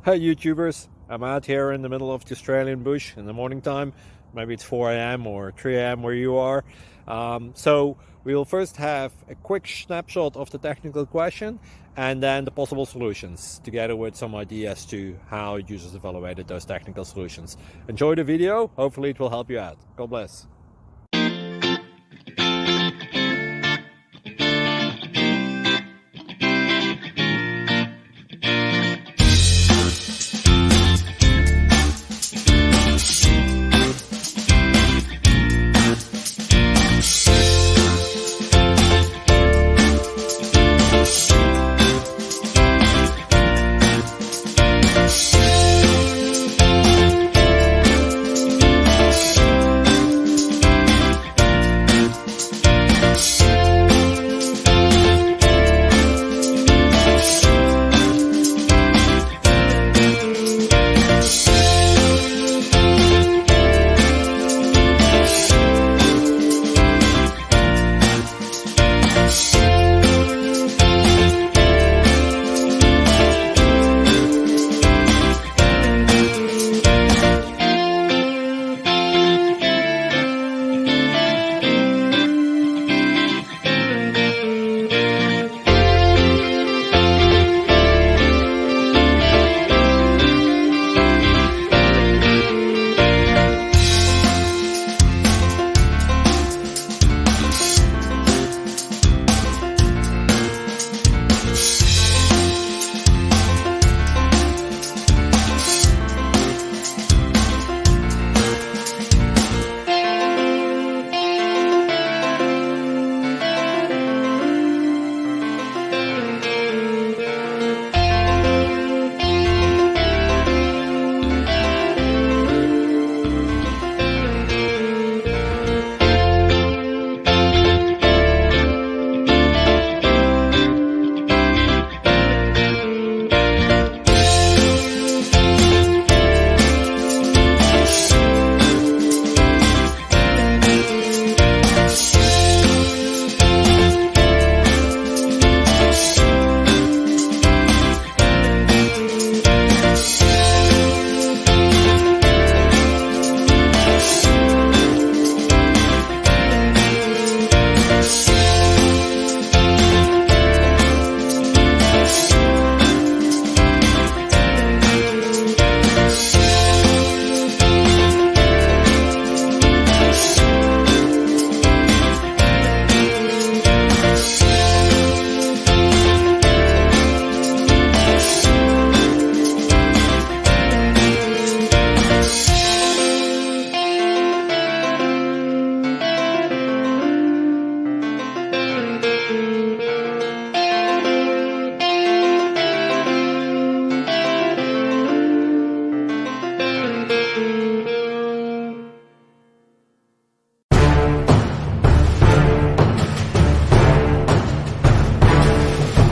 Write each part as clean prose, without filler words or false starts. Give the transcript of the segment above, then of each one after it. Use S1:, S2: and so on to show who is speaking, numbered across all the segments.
S1: Hi YouTubers, I'm out here in the middle of the Australian bush in the morning time. Maybe it's 4 a.m. or 3 a.m. where you are. So we'll first have a quick snapshot of the technical question and then the possible solutions, together with some ideas to how users evaluated those technical solutions. Enjoy the video, hopefully it will help you out. God bless.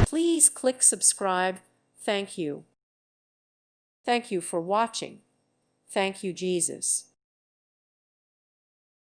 S2: Please click subscribe. Thank you. Thank you for watching. Thank you, Jesus.